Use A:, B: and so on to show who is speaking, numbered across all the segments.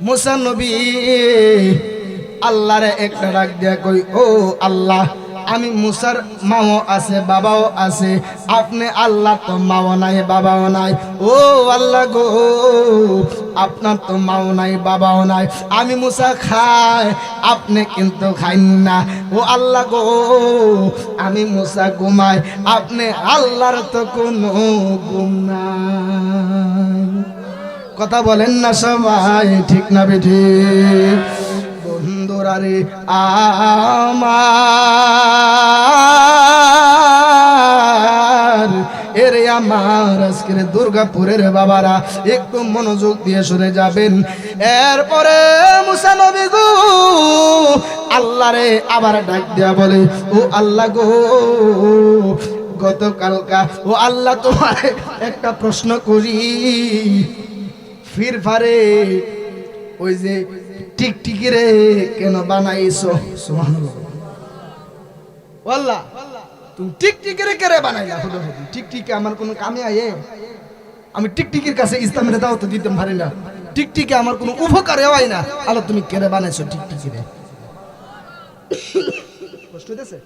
A: মুসা নবী আল্লাহরে একটা ডাক দিয়া কই, ও আল্লাহ, আমি মুসার মাও আছে বাবাও আছে, আপনি আল্লাহ তো মাও নাই বাবাও নাই। ও আল্লাহ গো, আপনার তো মাও নাই বাবাও নাই, আমি মুসা খাই, আপনি কিন্তু খাইন না। ও আল্লাহ গো, আমি মুসা ঘুমাই, আপনি আল্লাহর তো কোনো ঘুম নাই। কথা বলেন না সবাই, ঠিক না বেঠিক? বন্ধুরা রে আমার, এরে আমার আজকের দুর্গাপুরের বাবারা একটু মনোযোগ দিয়ে শুনে যাবেন। এরপরে মুসা নবী গো আল্লাহরে আবার ডাক দিয়া বলে, ও আল্লাহ গো, গতকালকা ও আল্লাহ তোমার একটা প্রশ্ন করি, ফিরফারে ওই যে টিকটিকি রে কেন বানাইছো? সুবহানাল্লাহ। আল্লাহ তুমি টিকটিকি রে কেন বানাইলা? টিকটিকি আমার কোনো কামে আয়ে? আমি টিকটিকির কাছে ইসলামের দাওয়াত দিতে পারি না, টিকটিকি আমার কোনো উপকারে হয় না। আল্লাহ তুমি কেন বানাইছো টিকটিকি রে? কষ্ট হইতেছে?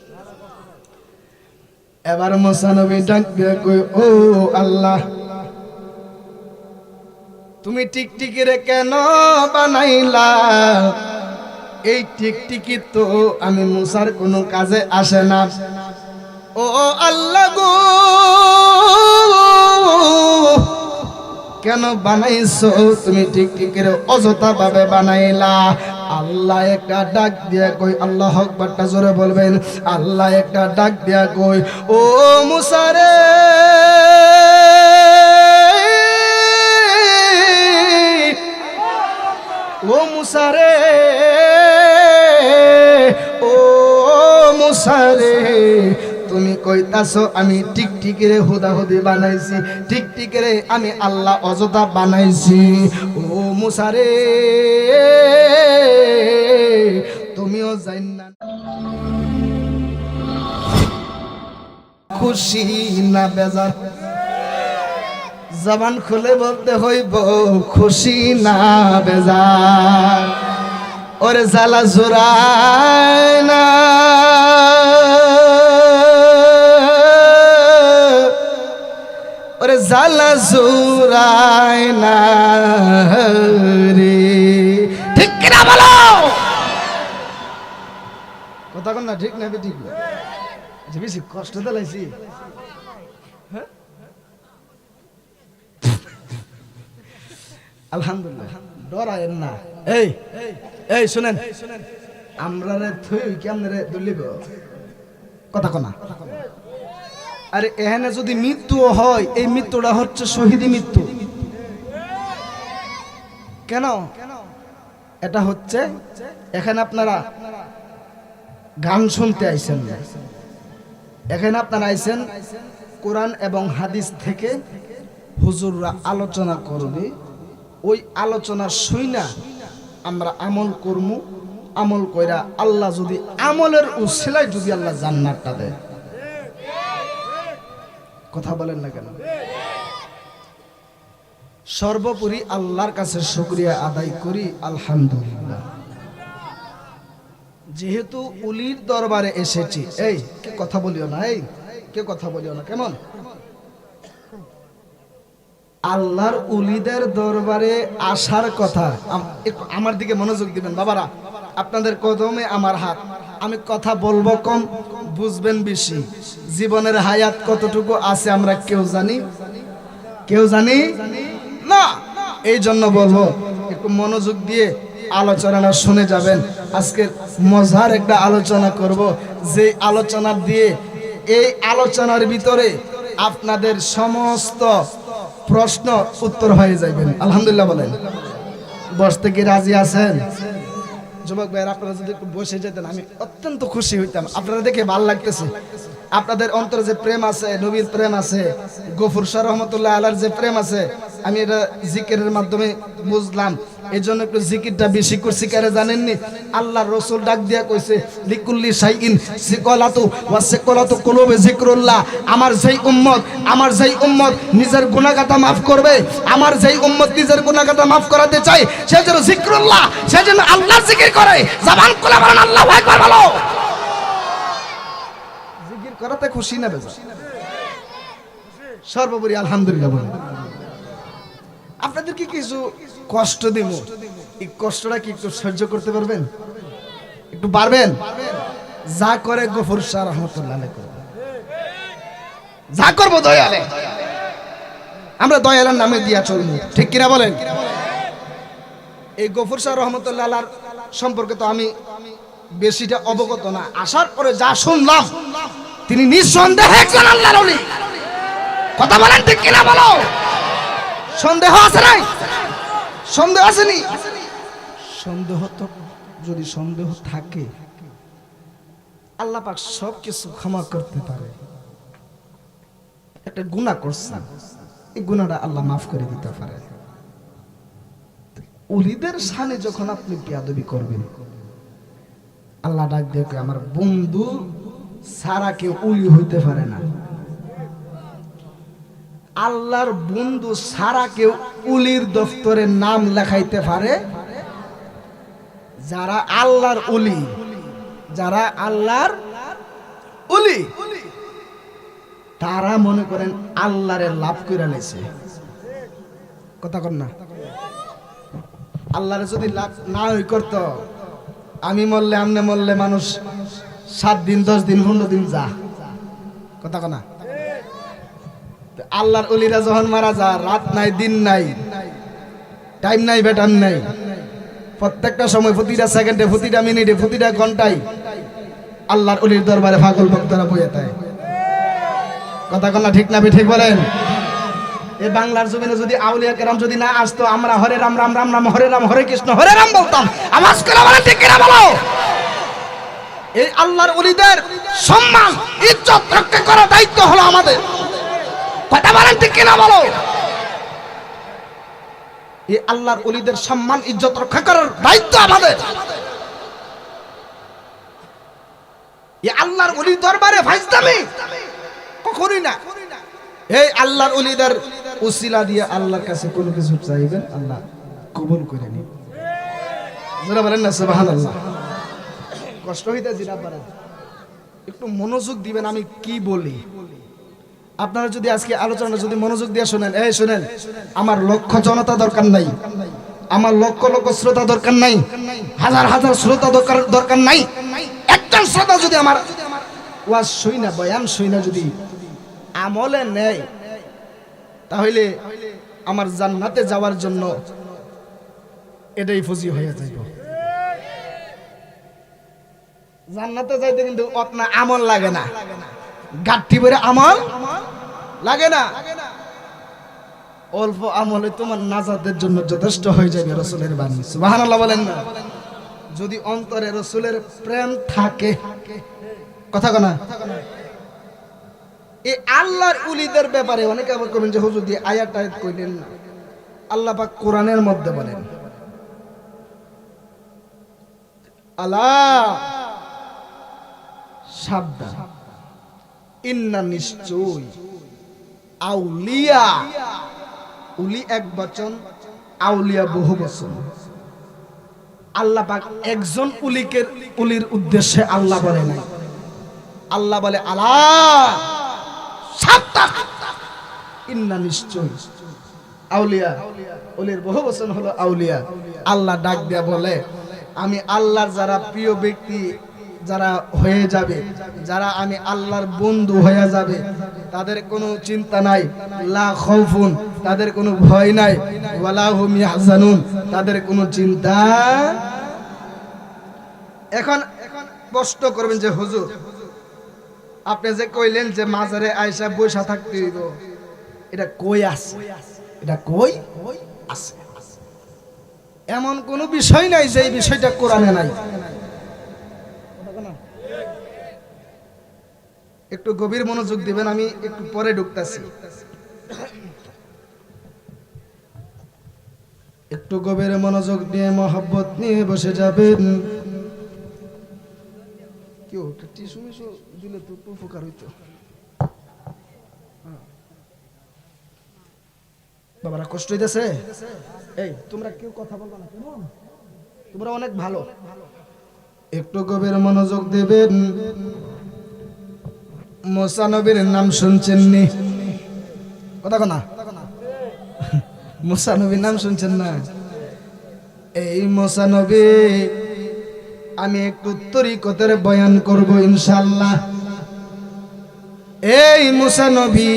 A: এবার মুসা নবী ডাক দিয়ে কই, ও আল্লাহ, তুমি টিকটিকি রে কেন বানাইলা? এই টিকটিকি তো আমি মুসার কোনো কাজে আসে না। ও আল্লাহ গো, কেন বানাইছো তুমি টিকটিকি রে? অযথা ভাবে বানাইলা। আল্লাহ একটা ডাক দিয়া কই, আল্লাহু আকবারটা জোরে বলবেন। আল্লাহ একটা ডাক দিয়া কই, ও মুসা রে, ও মুসা রে, ও মুসা রে, তুমি কইতাছো আমি টিকটিকি রে হুদাহুদি বানাইছি, টিকটিকি রে আমি আল্লাহ অযথা বানাইছি। ও মুসা রে, তুমিও জান না খুশি না বেজার? জবান খুলে বলতে হইব খুশি না বেজার। ওরে জ্বালা জোড়ায় না, ওরে জ্বালা জোড়ায় না রে, ঠিক কিনা বলো? কথা কন না, ঠিক না ঠিক? বেশি কষ্ট দিলাইছি? আলহামদুলিল্লাহ, ডরায়েন না। এই এই শুনেন, আমরা রে থই কেমনে রে দলিব? কথা কনা। আরে এখানে যদি মৃত্যু হয়, এই মৃত্যুটা হচ্ছে শহীদি মৃত্যু। কেন? এটা হচ্ছে এখানে আপনারা গান শুনতে আইছেন না, এখানে আপনারা আইছেন কোরআন এবং হাদিস থেকে হুজুররা আলোচনা করবে। ওই আলোচনা শুইনা আমরা আমল করমু, আমল কইরা আল্লাহ যদি আমলের উসিলায় যদি আল্লাহ জান্নাতটা দেয়। কথা বলেন না কেন? সর্বোপরি আল্লাহর কাছে শুকরিয়া আদায় করি, আলহামদুলিল্লাহ, যেহেতু উলির দরবারে এসেছি। এই কে কথা বলিও না, এই কে কথা বলিও না, কেমন? আল্লাহর উলিদের দরবারে আসার কথা। আমার দিকে মনোযোগ দিবেন বাবারা, আপনাদের কদমে আমার হাত। আমি কথা বলবো কম, বুঝবেন বেশি। জীবনের হায়াত কতটুকু আছে আমরা কেউ জানি? কেউ জানি না। এই জন্য বলবো একটু মনোযোগ দিয়ে আলোচনাটা শুনে যাবেন। আজকে মজার একটা আলোচনা করব, যে আলোচনা দিয়ে এই আলোচনার ভিতরে আপনাদের সমস্ত প্রশ্ন উত্তর হয়ে যাবেন। আলহামদুলিল্লাহ বলেন। বসতে কি রাজি আছেন? যুবক ভাইয়ের আপনারা যদি একটু বসে যেতেন আমি অত্যন্ত খুশি হইতাম। আপনারা দেখে ভালো লাগতেছে, আপনাদের অন্তরে যে প্রেম আছে, নবীর প্রেম আছে, গফুর শাহ রহমতুল্লাহ আলার যে প্রেম আছে, আমি এটা জিকিরের মাধ্যমে বুঝলাম। এই জন্য একটু জিকিরটা বেশি করছি কারে জানেননি? আল্লাহর রাসূল ডাক দিয়া কইছে লিকুল্লি শাইইন সিকালাতু ওয়া সিকালাতু কুলুবি যিকরুল্লাহ। আমার যেই উম্মত নিজের গুনাহগাতা maaf করবে, আমার যেই উম্মত নিজের গুনাহগাতা maaf করাতে চায়, সে যেন যিকরুল্লাহ, সে যেন আল্লাহর জিকির করে। জবান খুলে বলেন আল্লাহু আকবার বলো। জিকির করাতে খুশি না বেজা? সর্বোপরি আলহামদুলিল্লাহ বলেন। আপনাদেরকে কিছু কষ্ট দেব, এই কষ্টটা কি একটু সহ্য করতে পারবেন? একটু পারবেন? যা করে গফুর শাহ রহমাতুল্লাহ আলাইহি করে, যা করবো দয়ালে, আমরা দয়ালের নামে দিয়া চলবো, ঠিক কিনা বলেন? এই গফুর শাহ রহমাতুল্লাহ আলাইহির সম্পর্কে তো আমি বেশিটা অবগত না, আসার পরে যা শুনলাম তিনি নিঃসন্দেহে একজন আল্লাহর ওলি। কথা বলেন ঠিক কিনা বলো? সন্দেহ আছে নাই? সন্দেহ আসেনি? সন্দেহ তো, যদি সন্দেহ থাকে আল্লাহ পাক সব কিছু ক্ষমা করতে পারে। একটা গুনাহ করছেন, এই গুনাহটা আল্লাহ মাফ করে দিতে পারে। ওলিদের শানে যখন আপনি বেয়াদবি করবেন, আল্লাহ ডাক দিয়ে আমার বন্ধু ছাড়া কেউ ওলি হইতে পারে না। আল্লাহর বন্ধু ছাড়া কেউ ওলির দফতরে নাম লেখাইতে পারে যারা আল্লাহর ওলি, যারা আল্লাহর ওলি, তারা মনে করেন আল্লাহরে লাভ করে নিয়েছে। কথা কন না? আল্লাহরে যদি লাভ না হই করত, আমি মরলে আমনে মরলে মানুষ 7 দিন 10 দিন 15 দিন যা। কথা কনা? আল্লাহর ওলিরা যখন মারা যায়, রাত নাই দিন নাই, টাইম নাই বেটাম নাই, প্রত্যেকটা সময়, প্রতিটা সেকেন্ডে, প্রতিটা মিনিটে, প্রতিটা ঘন্টায় আল্লাহর ওলির দরবারে পাগল ভক্তরা বইয়ে থাকে। কথা কনা ঠিক না? ঠিক বলেন? এই বাংলার জমিনে যদি আউলিয়া কেরাম যদি না আসতো, আমরা হরে রাম রাম রাম রাম হরে রাম হরে কৃষ্ণ হরে রাম বলতাম। আওয়াজ করে বলেন ঠিক কিনা বলো? এই আল্লাহর ওলিদের সম্মান ইজ্জত রক্ষা করার দায়িত্ব হলো আমাদের। কথা বলেন ঠিক কিনা বলো? এই আল্লাহর ওলিদের সম্মান ইজ্জত রক্ষা করার দায়িত্ব আমাদের। এই আল্লাহর ওলির দরবারে ফাইজলামি কখনোই না। এই আল্লাহর ওলিদের উসিলা দিয়ে আল্লাহর কাছে কোনো কিছু চাইবেন, আল্লাহ কবুল করে নিন। যারা বলেন না সুবহানাল্লাহ। কষ্ট হইতে জিনা পারে, একটু মনোযোগ দিবেন আমি কি বলি। আপনারা যদি আজকে আলোচনা যদি মনোযোগ দিয়ে শুনেন, এই শুনেন, আমার লক্ষ জনতা দরকার নাই, আমার লক্ষ লক্ষ শ্রোতা দরকার নাই, হাজার হাজার শ্রোতা দরকার নাই। একজন শ্রোতা যদি আমার ওয়াজ শুইনা, বয়ান শুইনা যদি আমলে নেয়, তাহলে আমার জান্নাতে যাওয়ার জন্য এটাই ফজি হয়ে যাইব। জান্নাতে যাইতে কিন্তু আপনা আমল লাগে না, গাঠি ভরে আমল লাগে না। অল্প আমলে তোমার নাজাতের জন্য যথেষ্ট হয়ে যাবে। রাসূলের বাণী, সুবহানাল্লাহ বলেন না? যদি অন্তরে রাসূলের প্রেম থাকে, কথা কনা, এই আল্লাহর ওলিদের ব্যাপারে অনেকে আবার কমেন যে হুজুর দিয়ে আয়াত কইলেন না। আল্লাহ পাক কোরআনের মধ্যে বলেন, আল্লাহ সাবধান, ইন্না নিশ্চয় আউলিয়া, উলি এক বচন, আউলিয়া বহু বচন। আল্লাহ পাক একজন উলির উদ্দেশ্যে আল্লাহ বলে নাই। আল্লাহ বলে আল্লাহ সাবধান, ইন্না নিশ্চয় আউলিয়া, উলির বহু বচন হলো আউলিয়া। আল্লাহ ডাক দিয়া বলে, আমি আল্লাহর যারা প্রিয় ব্যক্তি যারা হয়ে যাবে, যারা আমি আল্লাহর বন্ধু হয়ে যাবে, তাদের কোনো চিন্তা নাই, লা খাউফুন, তাদের কোনো ভয় নাই, ওয়ালা হুম ইয়াহজানুন, তাদের কোনো চিন্তা। এখন প্রশ্ন করবেন যে হুজুর আপনি যে কইলেন যে মাজারে আয়েশা বৈশা থাকতে হইব, এটা কই আছে? এটা কই আছে? এমন কোনো বিষয় নাই যে এই বিষয়টা কোরআনে নাই। একটু গভীর মনোযোগ দিবেন, আমি একটু পরে ঢুকতেছি। একটু একটু গভীর মনোযোগ দিয়ে মহব্বত নিয়ে বসে যাবেন। কেউ টিস্যু মিশু দিলে তো একটু উপকার হইতো। বাবারা কষ্ট হইতেছে? এই তোমরা কেউ কথা বলবা না কেন? তোমরা অনেক ভালো। একটু গভীর মনোযোগ দেবেন। মুসা নবীর নাম শুনছেন নি? কথা কনা মুসা নবীর নাম শুনছেন না? এই মুসা নবী আমি একটু তরিকতের বয়ান করব ইনশাআল্লাহ। এই মুসা নবী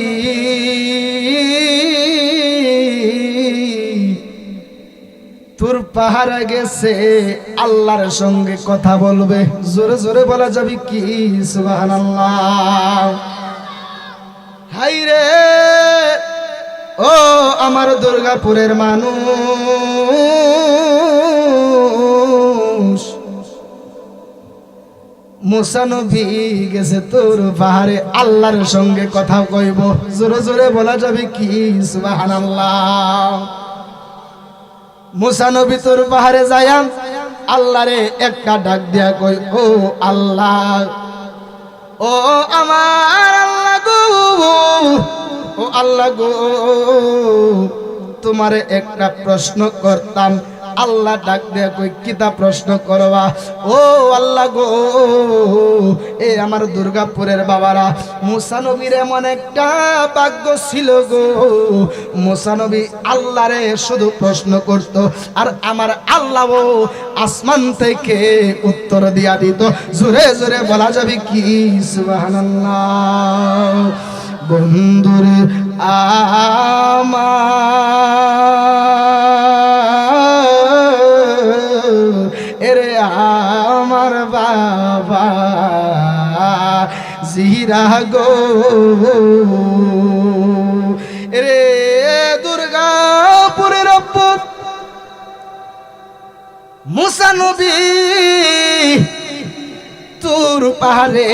A: তোর পাহাড়ে গেছে আল্লাহর সঙ্গে কথা বলবে। জোরে জোরে বলা যাবে কি সুবহানাল্লাহ। হাই রে ও আমার দুর্গাপুরের মানুষ, মুসা নবী গেছে তোর পাহাড়ে আল্লাহর সঙ্গে কথা কইব। জোরে জোরে বলা যাবে কি সুবহানাল্লাহ। মুসা নবী তোর পাহাড়ে যায়া আল্লাহরে একটা ডাক দিয়া কই, ও আল্লাহ, ও আমার আল্লাহ গো, ও আল্লাহ গো, তোমারে একটা প্রশ্ন করতাম। আল্লাহ ডাক দিয়া কই, কিতা প্রশ্ন করবা? ও আল্লাহ গো, এ আমার দুর্গাপুরের বাবারা, মুসা নবীর এমন একটা ভাগ্য ছিল গো, মুসা নবী আল্লাহরে শুধু প্রশ্ন করত আর আমার আল্লাহ আসমান থেকে উত্তর দিয়া দিত। জোরে জোরে বলা যাবে কি সুবহানাল্লাহ। বন্ধুরে এরে আমার বাবা জিরা গো, রে দুর্গাপুরের মুসা নবী তোর পাহাড়ে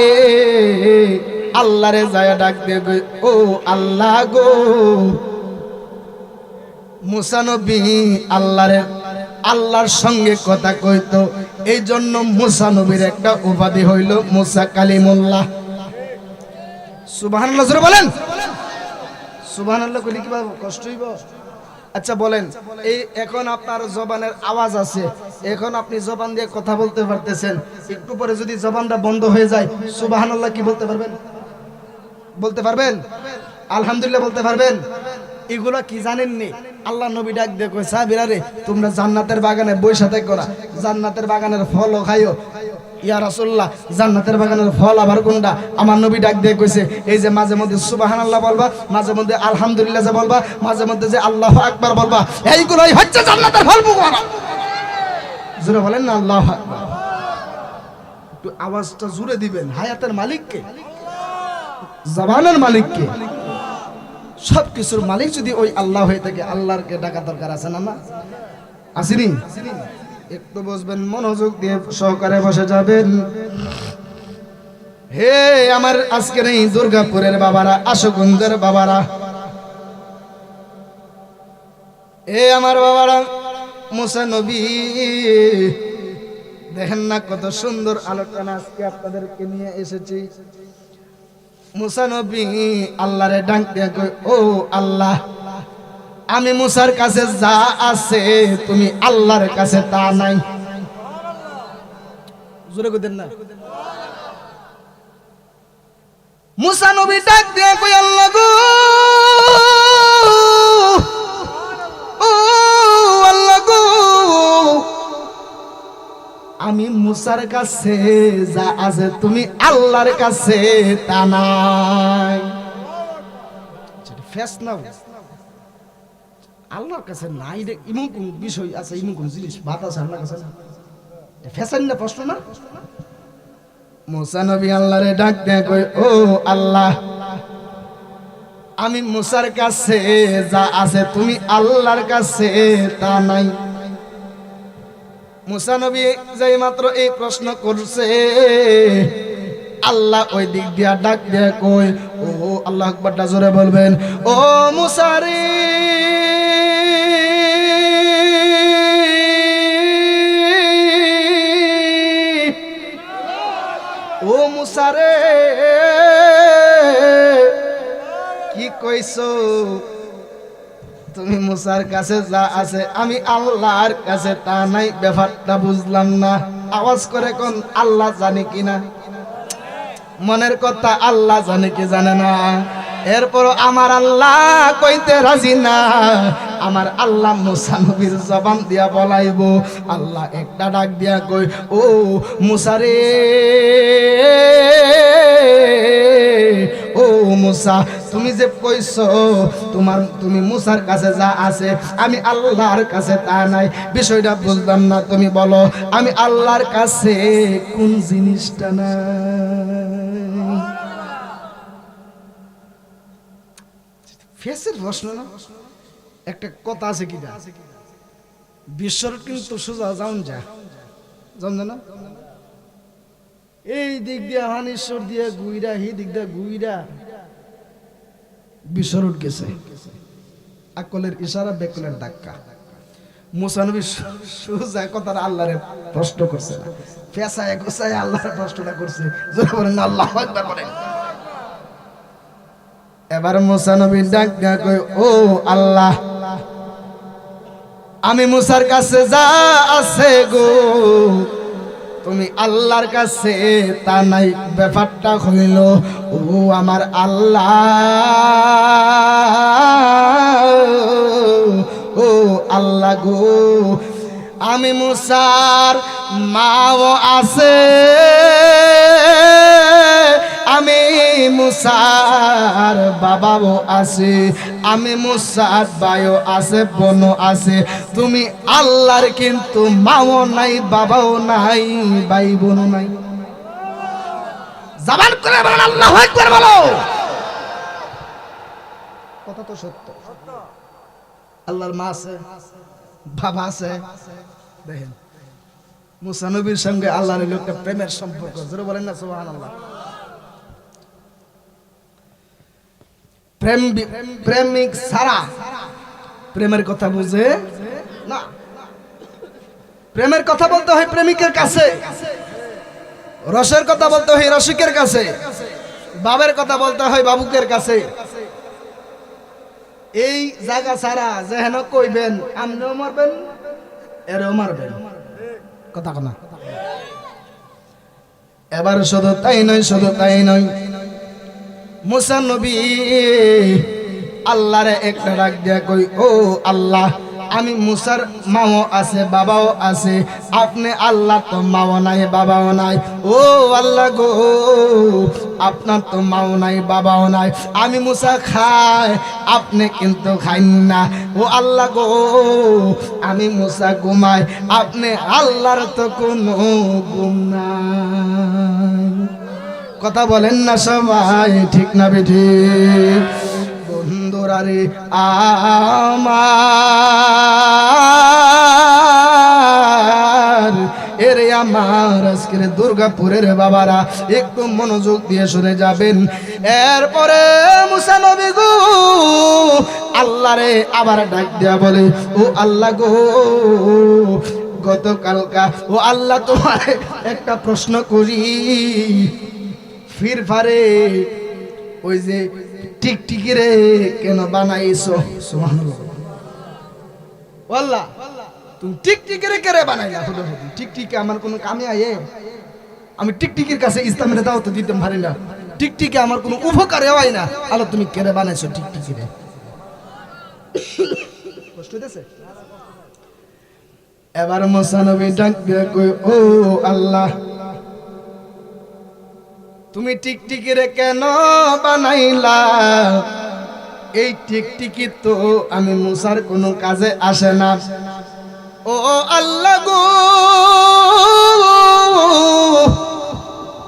A: আল্লাহরে যায় ডাক দেবে, ও আল্লাহ গো। মুসা নবী আল্লাহর সঙ্গে কথা কইতো, এই জন্য মুসা নবীর একটা উপাধি হইল মুসা কালিমুল্লাহ। সুবহানাল্লাহ জোরে বলেন। সুবহানাল্লাহ কইলে কি কষ্ট হইব? আচ্ছা বলেন, এই এখন আপনার জবানের আওয়াজ আছে, এখন আপনি জবান দিয়ে কথা বলতে পারতেছেন, একটু পরে যদি জবানটা বন্ধ হয়ে যায় সুবহানাল্লাহ কি বলতে পারবেন? বলতে পারবেন? আলহামদুলিল্লাহ বলতে পারবেন? এগুলা কি জানেননি? আল্লাহ নবী ডাক দিয়ে কই, সাহাবীরা রে, তোমরা জান্নাতের বাগানে বইসা থাকো না, জান্নাতের বাগানের ফলও খাইও। ইয়া রাসূলুল্লাহ, জান্নাতের বাগানের ফল আবার কোনটা? আমার নবী ডাক দিয়ে কইছে, এই যে মাঝে মধ্যে সুবহানাল্লাহ বলবা, মাঝে মধ্যে আলহামদুলিল্লাহ যে বলবা, মাঝে মধ্যে যে আল্লাহু আকবার বলবা, এইগুলাই হচ্ছে জান্নাতের ফল। জোরে বলেন না আল্লাহু আকবার। একটু আওয়াজটা জোরে দিবেন। হায়াতের মালিক কে? জবানের মালিক কে? সব কিছুর মালিক যদি ওই আল্লাহ হয়ে থাকে, আল্লাহরকে ডাকা দরকার আছে না? না আসেনি? একটু বসবেন, মনোযোগ দিয়ে সহকারে বসে যাবেন। হে আমার আজকের এই দুর্গাপুরের বাবারা, আশুগঞ্জের বাবারা, এ আমার বাবারা, মুসা নবী দেখেন না কত সুন্দর আলোচনা আজকে আপনাদেরকে নিয়ে এসেছি। মুসা নবী আল্লাহরে ডাক দিয়ে কই, ও আল্লাহ, আমি মুসার কাছে যা আছে তুমি আল্লাহর কাছে তা নাই। জোরে কইতেন না? মুসা নবী ডাক দিয়ে কই, আল্লাহ গো, ও আল্লাহ গো, আমি মুসার কাছে যা আছে তুমি আল্লাহর কাছে তা নাই। ফেস নাও, আল্লাহর কাছে নাই রে, এমন কোন বিষয় আছে, এমন কোন জিনিস বাদ আছে আল্লাহর কাছে? ফেসান না প্রশ্ন না? মুসা নবী আল্লাহরে ডাক দিয়ে কই, ও আল্লাহ, আমি মুসার কাছে যা আছে তুমি আল্লাহর কাছে তা নাই। মুসা নবী যেই মাত্র এই প্রশ্ন করছে, আল্লাহ ওই দিক দিয়া ডাক দিয়ে কই, ও আল্লাহু আকবারটা জোরে বলবেন, ও মুসা রে, মুসা রে কি কইছো তুমি মুসার কাছে যা আছে আমি আল্লাহর কাছে তা নাই ব্যাপারটা বুঝলাম না আওয়াজ করে কোন আল্লাহ জানে কিনা মনের কথা আল্লাহ জানে কি জানে না এরপর আমার আল্লাহ কইতে রাজি না আমার আল্লাহ মুসা নবীর জবান দিয়া বলাইবো আল্লাহ একটা ডাক দিয়া কই ও মুসা রে ও মুসা তুমি যে কইছো তুমি মুসার কাছে যা আছে আমি আল্লাহর কাছে তা নাই বিষয়টা বুঝলাম না তুমি বলো আমি আল্লাহর কাছে কোন জিনিসটা নাই ফেসের প্রশ্ন না একটা কথা আছে কি বিশ্বর কিন্তু সোজা যাউন যা না এই দিক দিয়ে হানিশ্বর দিয়ে গুইরা হি দিক দিয়ে গুইরা বিশ্বর গেছে আকলের ইশারা বেকলের ধাক্কা মুসা নবী সোজা কথার আল্লাহরে প্রশ্ন করছে না ফেসায় গোসায় আল্লাহর প্রশ্নটা করছে জোরে বলেন আল্লাহু আকবার বলেন এবার মুসা নবী ডাক দিয়া কই ও আল্লাহ আমি মুসার কাছে যা আছে গো তুমি আল্লাহর কাছে তা নাই ব্যাপারটা হইল ও আমার আল্লাহ ও আল্লাহ গো আমি মুসার মাও আছে আমি মুসার বাবাও আছে আমি মুসার ভাইও আছে বোনও আছে তুমি আল্লাহর কিন্তু মাও নাই বাবাও নাই ভাই বোনও নাই জবান করে বলেন আল্লাহু আকবার বলো কথা তো সত্য আল্লাহর মা আছে বাবা আছে দেখেন মুসা নবীর সঙ্গে আল্লাহর একটা প্রেমের সম্পর্ক জোরে বলেন না সুবহানাল্লাহ প্রেমিক সারা প্রেমের কথা বুঝে না প্রেমের কথা বলতে হয় প্রেমিকের কাছে রসের কথা বলতে হয় রসিকের কাছে বাবের কথা বলতে হয় বাবুকের কাছে এই জায়গা ছাড়া যেহেন কইবেন আপনিও মারবেন এরও মারবেন কথা না এবার শুধু তাই নয় মুসা নবী আল্লাহরে একটা ডাক দিয়া কই ও আল্লাহ আমি মুসার মাও আছে বাবাও আছে আপনি আল্লাহ তো মাও নাই বাবাও নাই ও আল্লাহ গো আপনার তো মাও নাই বাবাও নাই আমি মুসা খাই আপনি কিন্তু খাইন না ও আল্লাহ গো আমি মুসা ঘুমাই আপনি আল্লাহর তো কোনো ঘুম নাই কথা বলেন না সবাই ঠিক না বেঠিক বন্ধুরা রে আমার এরে আমার আজকের দুর্গাপুরের বাবারা একটু মনোযোগ দিয়ে শুনে যাবেন এরপরে মুসা নবী গো আল্লাহরে আবার ডাক দিয়া বলে ও আল্লাহ গো গতকালকা ও আল্লাহ তোমার একটা প্রশ্ন করি ফিরফারে ওই যে টিকটিকি রে কেন বানাইছো সুবহানাল্লাহ আল্লাহ তুমি টিকটিকি রে কেন বানাইলা টিকটিকি আমার কোনো কামে আয়ে আমি টিকটিকির কাছে ইসলামের দাওয়াত দিতে পারি না টিকটিকি আমার কোনো উপকারে হয় না আল্লাহ তুমি কেন বানাইছো টিকটিকি রে কষ্ট হইতেছে এবার মুসা নবী ডাক দিয়ে কই ও আল্লাহ তুমি টিকটিকি রে কেন বানাইলা এই টিকটিকি তো আমি মুসার কোনো কাজে আসে না ও আল্লাহ গো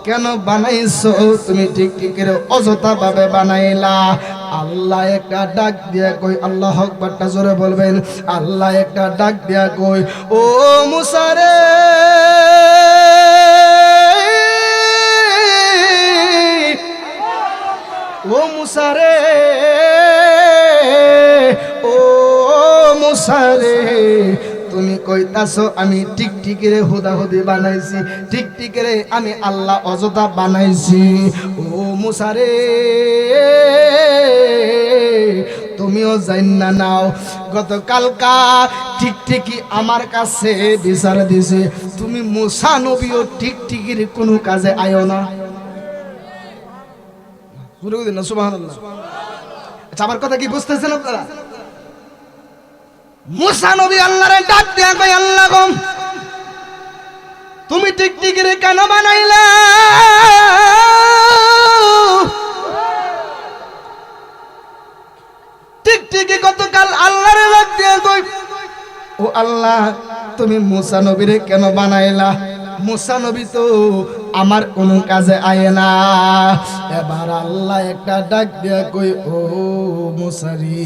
A: কেন বানাইছো তুমি টিকটিকি রে অযথা ভাবে বানাইলা আল্লাহ একটা ডাক দিয়া কই আল্লাহু আকবারটা জোরে বলবেন আল্লাহ একটা ডাক দিয়া কই ও মুসা রে ও মুসা রে ও মুসা রে তুমি কই কইতাছো আমি টিকটিকিরে হুদাহুদি বানাইছি, টিকটিকিরে আমি আল্লাহ অযথা বানাইছি। ও মুসা রে, তুমিও জান্না নাও, গতকালকা টিকটিকি আমার কাছে বিচার দিছে, তুমি মুসা নবীও টিকটিকির কোনো কাজে আয়ো না। সুবহানাল্লাহ। আচ্ছা, আমার কথা কি বুঝতেছেন আপনারা? মুসা নবী আল্লাহরে ডাক দিয়া কই, আল্লাহ গো, তুমি টিকটিকিরে কেন বানাইলা? টিকটিকি গতকাল আল্লাহরে ডাক দিয়া কই, ও আল্লাহ, তুমি মুসা নবীরে কেন বানাইলা? মুসা নবী তো আমার কোন কাজে আয় না। এবার আল্লাহ একটা ডাক দিয়া কই, ও মুসারি,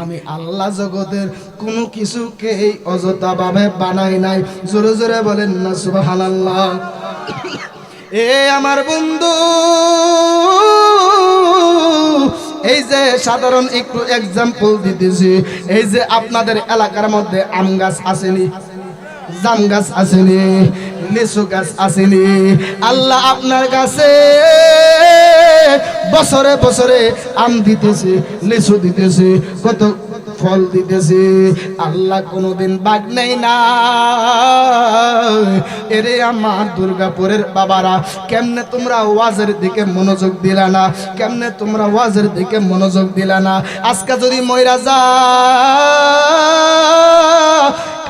A: আমি আল্লাহ জগতের কোনো কিছুকে অযথা ভাবে বানাই নাই। জোরে জোরে বলেন না সুবহানাল্লাহ। এ আমার বন্ধু, এই যে সাধারণ একটু এক্সাম্পল দিতেছি, এই যে আপনাদের এলাকার মধ্যে আম গাছ আসেনি, জাম গাছ আসেনি, লিচু গাছ আসেনি, আল্লাহ আপনার কাছে বছরে বছরে আম দিতেছে, লিচু দিতেছে, কত ফল দিতেছে, আল্লাহ কোনোদিন বাগ নেই না। এরে আমার দুর্গাপুরের বাবারা, কেমনে তোমরা ওয়াজের দিকে মনোযোগ দিলা না? কেমনে তোমরা ওয়াজের দিকে মনোযোগ দিলা না? আজকে যদি মইরা যা,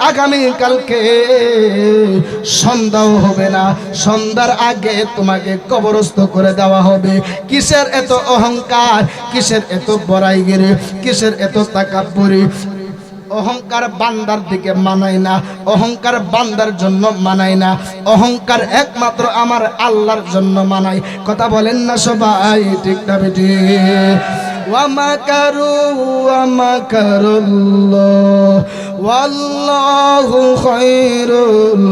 A: আগামী কালকে সন্ধ্যাও হবে না, সন্ধ্যার আগে তোমাকে কবরস্থ করে দেওয়া হবে। কিসের এত অহংকার, কিসের এত বড়াইগিরি, কিসের এত তাকাব্বুরি? অহংকার বান্দার দিকে মানায় না, অহংকার বান্দার জন্য মানায় না, অহংকার একমাত্র আমার আল্লাহর জন্য মানায়। কথা বলেন না সবাই, ঠিক না বেটি? ওয়ামাকারু ওয়ামাকারুল্লাহ ওয়াল্লাহু খায়রুল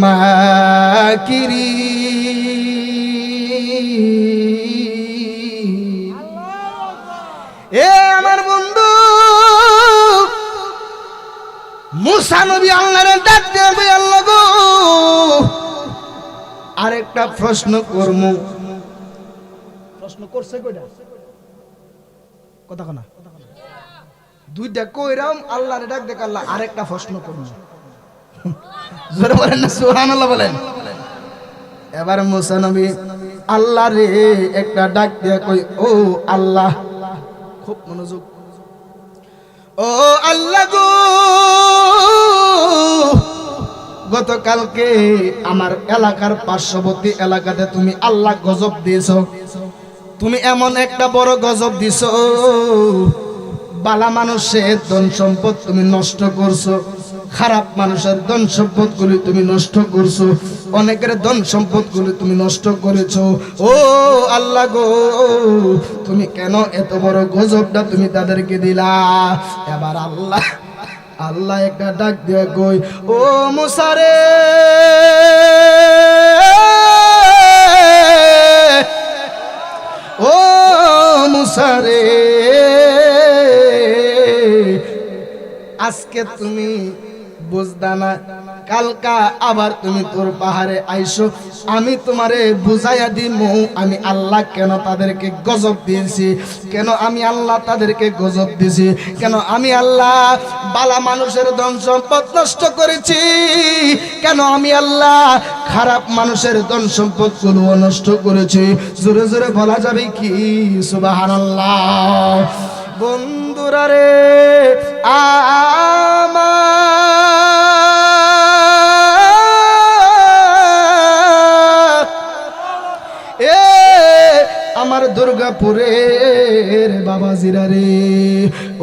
A: মাকিরিন। এ আমার বন্ধু, মুসা নবী আল্লাহরে ডাক দিয়ে কই, আল্লাহ গো, আরেকটা প্রশ্ন করব। প্রশ্ন করছে কয়টা? কথা কনা দুইটা কইরাম, আল্লাহরে ডাক দেখ, আল্লাহ আরেকটা প্রশ্ন করব। জোরে বলেন না সুবহানাল্লাহ বলেন। এবার মুসা নবী আল্লাহ রে একটা ডাক দিয়া কই, ও আল্লাহ, খুব মনোযোগ, ও আল্লাহ গো, গতকালকে আমার এলাকার পার্শ্ববর্তী এলাকাতে তুমি আল্লাহ গজব দিয়েছো, তুমি এমন একটা বড় গজব দিছো, বালা মানুষের ধন সম্পদ তুমি নষ্ট করছো, খারাপ মানুষের ধন সম্পদ গুলি তুমি নষ্ট করছো, অনেকের ধন সম্পদ গুলি তুমি নষ্ট করেছো। ও আল্লাহ গো, তুমি কেন এত বড় গজবটা তুমি তাদেরকে দিলা? এবার আল্লাহ একটা ডাক দিয়ে কই, ও মুসা রে, ও মুসা রে, আজকে তুমি বুঝদা না, কালকা আবার তুমি তোর পাহাড়ে আইসো, আমি তোমারে বুঝাইয়া দিমু আমি আল্লাহ কেন তাদেরকে গজব দিয়েছি, কেন আমি আল্লাহ তাদেরকে গজব দিয়েছি, কেন আমি আল্লাহ বালা মানুষের ধন সম্পদ নষ্ট করেছি, কেন আমি আল্লাহ খারাপ মানুষের ধন সম্পদ গুলো নষ্ট করেছি। জোরে জোরে বলা যাবে কি সুবহানাল্লাহ? বন্ধুরা রে, আমার দুর্গাপুরের বাবাজিরা রে,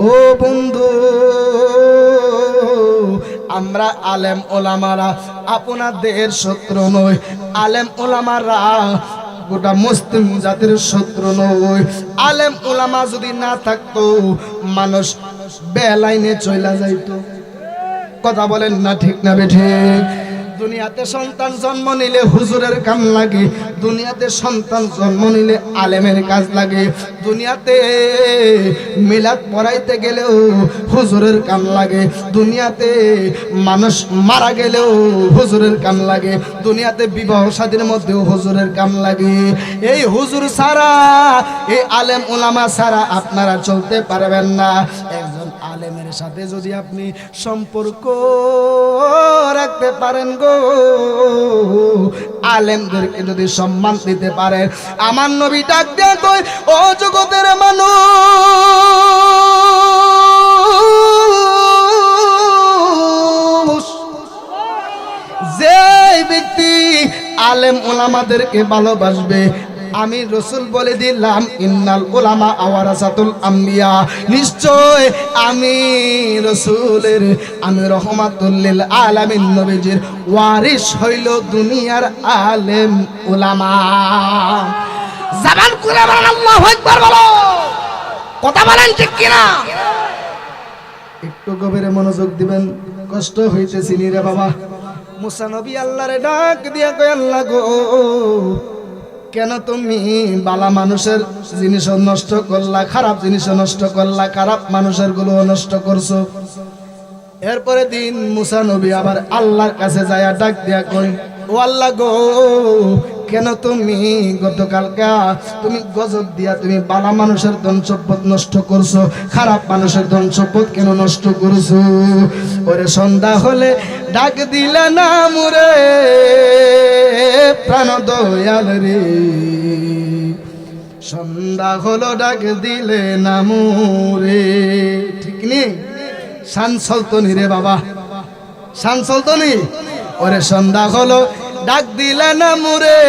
A: ও বন্ধু, আমরা আলেম ওলামারা আপনাদের শত্রু নই, আলেম ওলামারা গোটা মুসলিম জাতির শত্রু নই। আলেম ওলামা যদি না থাকতো, মানুষ বেলাইনে চইলা যাইতো। কথা বলেন না ঠিক না বেঠে? দুনিয়াতে সন্তান জন্ম নিলে হুজুরের কাম লাগে, দুনিয়াতে সন্তান জন্ম নিলে আলেমের কাজ লাগে, দুনিয়াতে মিলাদ পড়াইতে গেলেও হুজুরের কাম লাগে, দুনিয়াতে মানুষ মারা গেলেও হুজুরের কাম লাগে, দুনিয়াতে বিবাহ শাদীর মধ্যেও হুজুরের কাম লাগে। এই হুজুর ছাড়া, এই আলেম উলামা ছাড়া আপনারা চলতে পারবেন না। একজন আলেমের সাথে যদি আপনি সম্পর্ক রাখতে পারেন গো, আলেমদেরকে যদি সম্মান দিতে পারেন, আমার নবী ডাক দেয়া কই, ও জগতের মানুষ, যে ব্যক্তি আলেম ওলামাদেরকে ভালোবাসবে, আমি রসুল বলে দিলাম, ইন্নাল উলামা ওয়ারাসাতুল আম্বিয়া, নিশ্চয় আমি রসুলের, আমি রহমাতুল লিল আলামিন নবীজির ওয়ারিস হইল দুনিয়ার আলেম উলামা। জবান খুলে বলেন আল্লাহু আকবার, বলো কথা বলেন ঠিক কিনা? একটু গভীরে মনোযোগ দিবেন, কষ্ট হইতেছি নি রে বাবা। মুসা নবী আল্লাহরে ডাক দিয়া কয়, আল্লাহ গো, কেন তুমি বালা মানুষের জিনিস নষ্ট করলা, খারাপ জিনিস নষ্ট করলা, খারাপ মানুষের গুলো নষ্ট করছো? এরপরে দিন মুসা নবী আবার আল্লাহর কাছে যায় ডাক দিয়া কই, ও আল্লাহ গো, কেন তুমি গতকালকা তুমি গজব দিয়া তুমি বালা মানুষের ধন সম্পদ নষ্ট করছো, খারাপ মানুষের ধন সম্পদ কেন নষ্ট করছো? ওরে সন্ধ্যা হলে ডাক দিলে না মুরে প্রাণ দয়াল রে, সন্ধ্যা হলো ডাক দিলে না মুরে। ঠিক নেই? শান চলতনি রে বাবা, শান চলতনি। ওরে সন্ধ্যা হলো ডাক দিলে না মুরে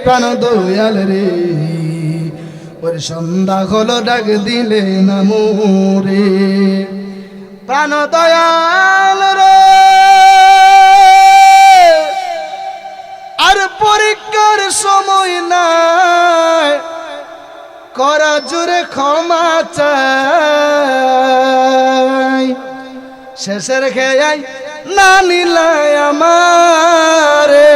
A: প্রাণ দয়াল রে, ওরে সন্ধ্যা হলো ডাক দিলে না মুরে প্রাণ দয়াল রে। আর পরীক্ষার সময় নাই, করা জোরে ক্ষমা চাই, শেষের খেয়াই না নিলাই আমারে,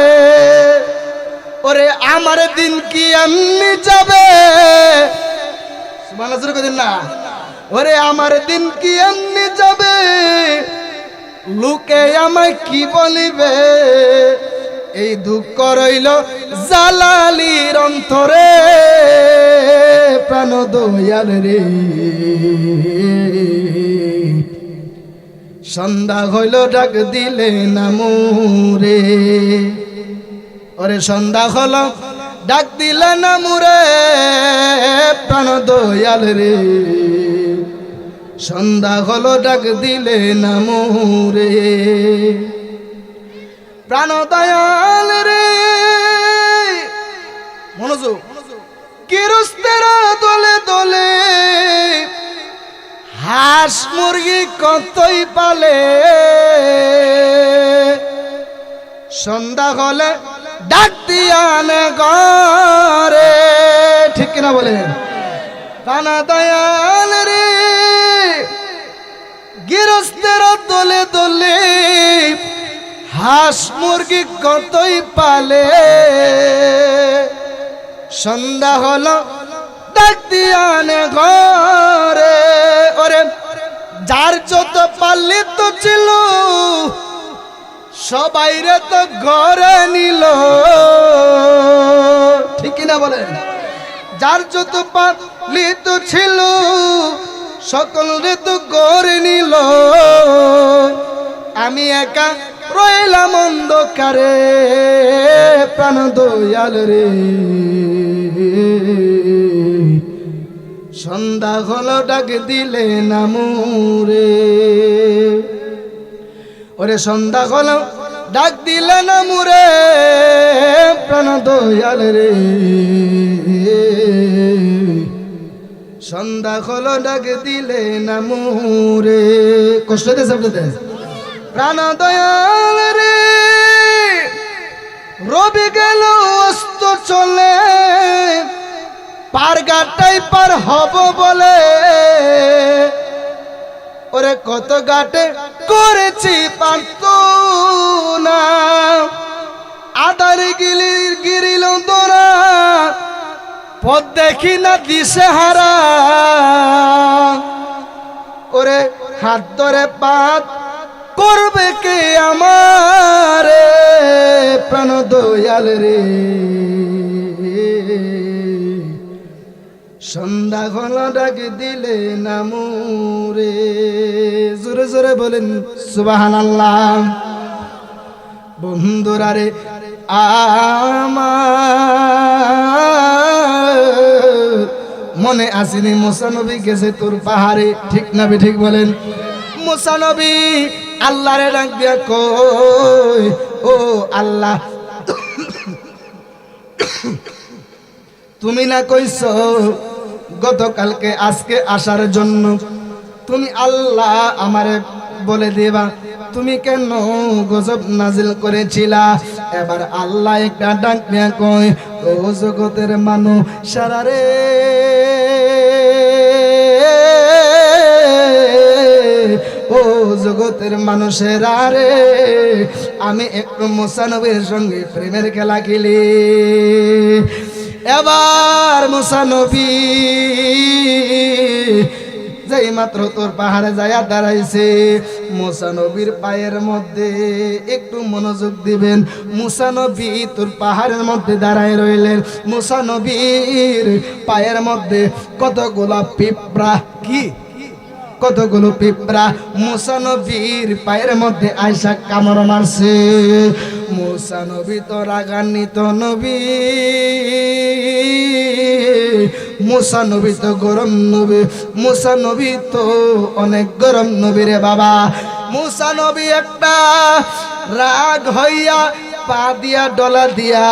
A: ওরে আমার দিন কি এমনি যাবে, সুবহানাল্লাহ জোরে কইতেন না, ওরে আমার দিন কি এমনি যাবে, লোকে আমায় কি বলিবে, এই দুঃখ রইল জালালির অন্তরে প্রাণ দয়াল রে। সন্ধ্যা হইল ডাক দিলে না মুরে, ওরে সন্ধ্যা হলো ডাক দিলে না মুরে প্রাণ দয়াল রে, সন্ধ্যা হলো ডাক দিলে না মুরে প্রাণ দয়াল রে। মনোযোগ, গৃহস্থেরা দলে দলে হাঁস মুরগি কতই পালে, সন্ধ্যা হলে ডাক দিয়ানে ঘরে। ঠিক কিনা বলেন? প্রাণ দয়াল রে, গৃহস্থেরা দলে দলে হাঁস মুরগি কতই পালে, সন্ধ্যা হলো ডাক দিয়ানে ঘরে। ওরে যার যত পাল্লি তো ছিল, সবাই রে তো ঘরে নিল। ঠিক না বলেন? যার যত পাল্লি তো ছিল, সকল রে তো ঘরে নিল, আমি একা রইলাম অন্ধকারে প্রাণ দয়াল রে। সন্ধ্যা হলো ডাক দিলে না মুরে, ওরে সন্ধ্যা হলো ডাক দিলে না মুরে প্রাণ দয়াল রে। সন্ধ্যা হলো ডাক দিলে না মুরে। কষ্ট দিয়েছে আপনাদের? প্রাণ দয়াল রে, রবি গেল অস্ত চলে, পার ঘাটাই পার হব বলে, ওরে কত ঘাটে করেছি পারতো না, আধারে গিরিল তোরা পথ দেখি না দিশে হারা ওরে হাত ধরে পাত করবে কে আমারে প্রাণ দয়াল রে সন্ধ্যা ঘন ডাক দিলে নামুরে জোরে জোরে বলেন সুবহানাল্লাহ। বন্ধুরা রে আমার মনে আসেনি মুসা নবী গেছে তোর পাহাড়ে, ঠিক না ঠিক বলেন? মুসা নবী আল্লাহরে ডাক দিয়া কই ও আল্লাহ তুমি না কইছো গতকালকে আজকে আসার জন্য, তুমি আল্লাহ আমারে বলে দিবা তুমি কেন গজব নাজিল করেছিলা। এবার আল্লাহ একটা ডাক দিয়া কয় ও জগতের মানুষ সারা রে ও জগতের মানুষেরা রে আমি একটু মুসা নবীর সঙ্গে প্রেমের খেলা খেলি। এবার মুসা নবী যেই মাত্র তোর পাহাড়ে যায়া দাঁড়াইছে, মুসা নবীর পায়ের মধ্যে একটু মনোযোগ দিবেন। মুসা নবী তোর পাহাড়ের মধ্যে দাঁড়ায় রইলেন। মুসা নবীর পায়ের মধ্যে কতগুলা পিঁপড়া, কি কতগুলো পিঁপড়া মুসা নবীর পায়ের মধ্যে আয়সা কামড় মারছে। মুসা নবী তো রাগান্বিত নবী, মুসা নবী তো গরম নবী, মুসা নবী তো অনেক গরম নবী রে বাবা। মুসা নবী একটা রাগ হইয়া পা দিয়া ডলা দিয়া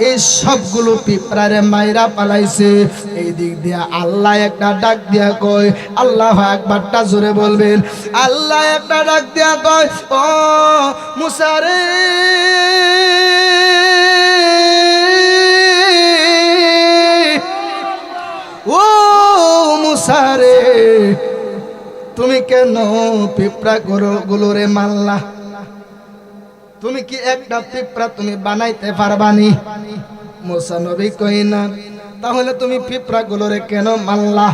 A: এই সবগুলো পিঁপড়ারে মাইরা পালাইছে। এই দিক দিয়া আল্লাহ একটা ডাক দিয়া কয়, আল্লাহ একবারটা জোরে বলবেন, আল্লাহ একটা ডাক দিয়া কয় ও মুসা রে ও মুসা রে তুমি কেন পিঁপড়া গুলোরে মারলা? তুমি কি একটা পিঁপড়া তুমি বানাইতে পারবানি? মুসা নবী কই না। তাহলে তুমি পিঁপড়া গুলোরে কেন মারলা?